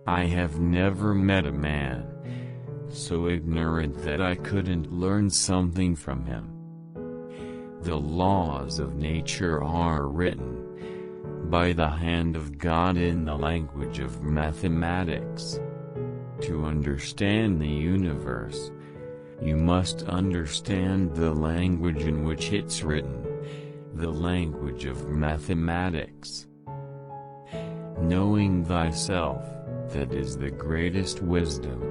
I have never met a man so ignorant that I couldn't learn something from him. The laws of nature are written by the hand of God in the language of mathematics. To understand the universe, you must understand the language in which it's written, the language of mathematics. Knowing thyself, that is the greatest wisdom.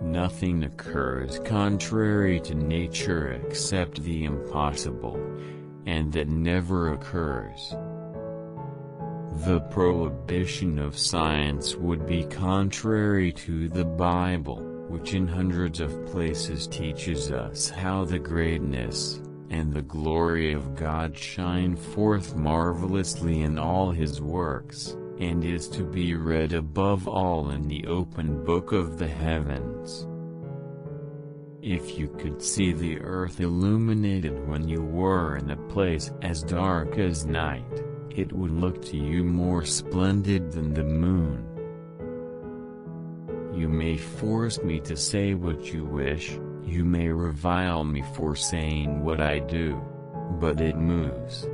Nothing occurs contrary to nature except the impossible, and that never occurs. The prohibition of science would be contrary to the Bible, which in hundreds of places teaches us how the greatness and the glory of God shine forth marvelously in all his works, and is to be read above all in the open book of the heavens. If you could see the earth illuminated when you were in a place as dark as night, it would look to you more splendid than the moon. You may force me to say what you wish, you may revile me for saying what I do, but it moves.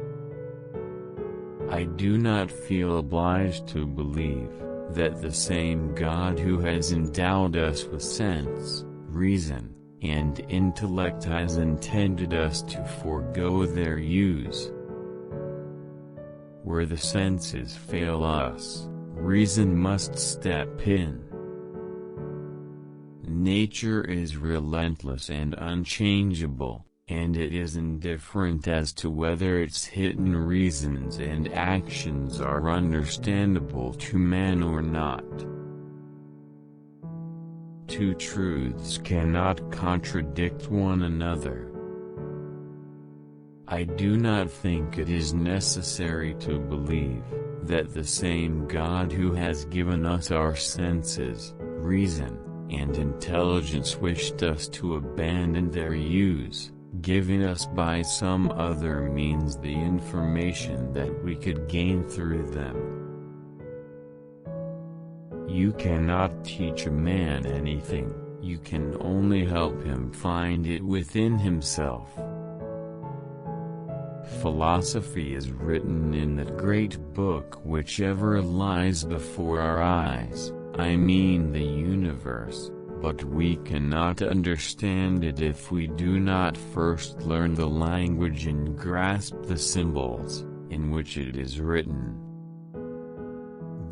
I do not feel obliged to believe that the same God who has endowed us with sense, reason, and intellect has intended us to forego their use. Where the senses fail us, reason must step in. Nature is relentless and unchangeable, and it is indifferent as to whether its hidden reasons and actions are understandable to man or not. Two truths cannot contradict one another. I do not think it is necessary to believe that the same God who has given us our senses, reason, and intelligence wished us to abandon their use, giving us by some other means the information that we could gain through them. You cannot teach a man anything, you can only help him find it within himself. Philosophy is written in that great book which ever lies before our eyes, I mean the universe, but we cannot understand it if we do not first learn the language and grasp the symbols in which it is written.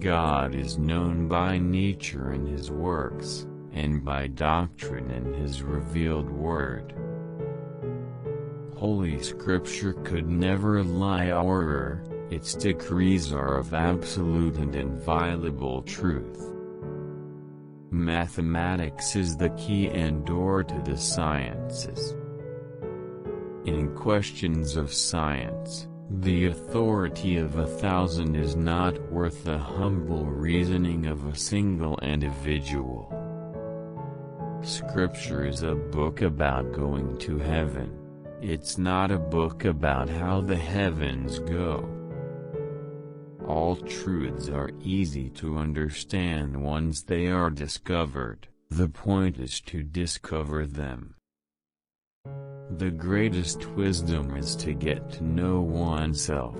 God is known by nature in his works, and by doctrine in his revealed word. Holy Scripture could never lie or err, its decrees are of absolute and inviolable truth. Mathematics is the key and door to the sciences. In questions of science, the authority of 1,000 is not worth the humble reasoning of a single individual. Scripture is a book about going to heaven. It's not a book about how the heavens go. All truths are easy to understand once they are discovered, the point is to discover them. The greatest wisdom is to get to know oneself.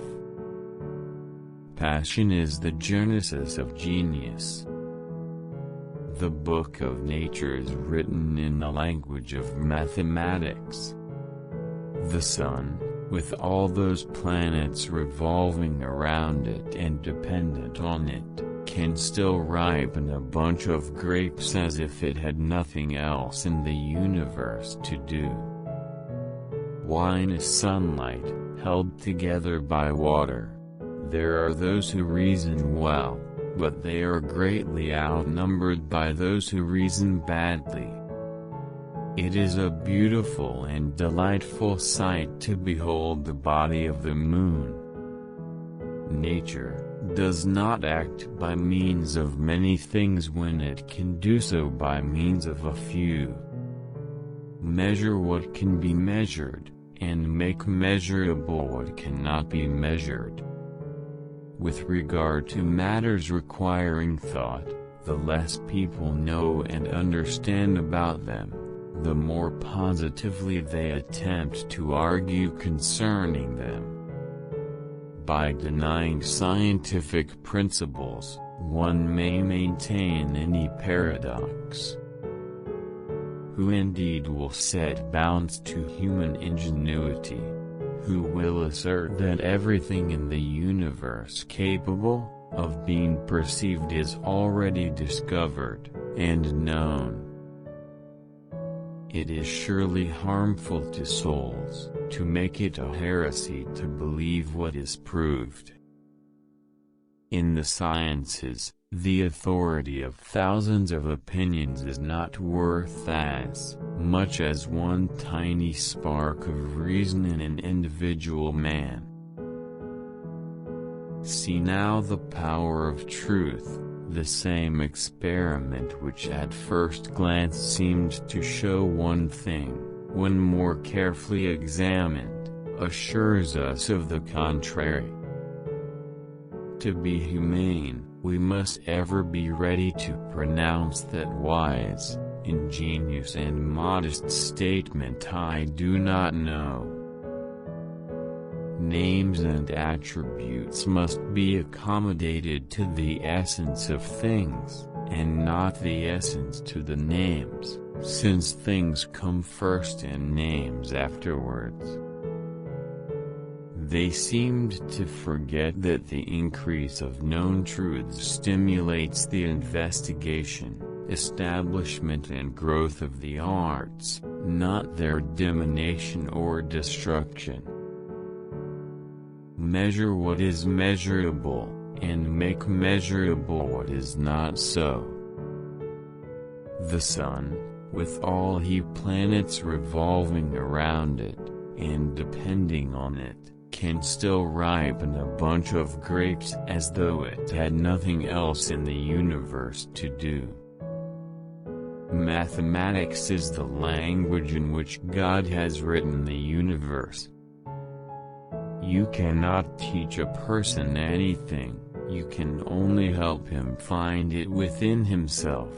Passion is the genesis of genius. The book of nature is written in the language of mathematics. The sun, with all those planets revolving around it and dependent on it, can still ripen a bunch of grapes as if it had nothing else in the universe to do. Wine is sunlight, held together by water. There are those who reason well, but they are greatly outnumbered by those who reason badly. It is a beautiful and delightful sight to behold the body of the moon. Nature does not act by means of many things when it can do so by means of a few. Measure what can be measured, and make measurable what cannot be measured. With regard to matters requiring thought, the less people know and understand about them, the more positively they attempt to argue concerning them. By denying scientific principles, one may maintain any paradox. Who indeed will set bounds to human ingenuity? Who will assert that everything in the universe capable of being perceived is already discovered and known? It is surely harmful to souls to make it a heresy to believe what is proved. In the sciences, the authority of thousands of opinions is not worth as much as one tiny spark of reason in an individual man. See now the power of truth. The same experiment which at first glance seemed to show one thing, when more carefully examined, assures us of the contrary. To be humane, we must ever be ready to pronounce that wise, ingenious and modest statement, "I do not know." Names and attributes must be accommodated to the essence of things, and not the essence to the names, since things come first and names afterwards. They seemed to forget that the increase of known truths stimulates the investigation, establishment and growth of the arts, not their diminution or destruction. Measure what is measurable, and make measurable what is not so. The Sun, with all his planets revolving around it, and depending on it, can still ripen a bunch of grapes as though it had nothing else in the universe to do. Mathematics is the language in which God has written the universe. You cannot teach a person anything, you can only help him find it within himself.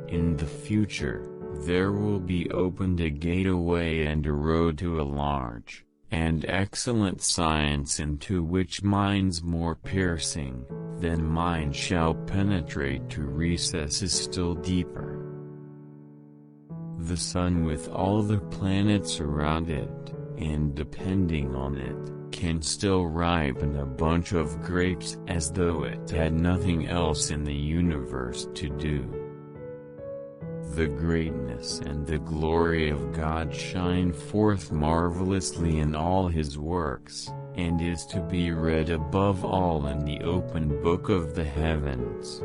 In the future, there will be opened a gateway and a road to a large and excellent science into which minds more piercing than mine shall penetrate to recesses still deeper. The Sun with all the planets around it, and depending on it, can still ripen a bunch of grapes as though it had nothing else in the universe to do. The greatness and the glory of God shine forth marvelously in all his works, and is to be read above all in the open book of the heavens.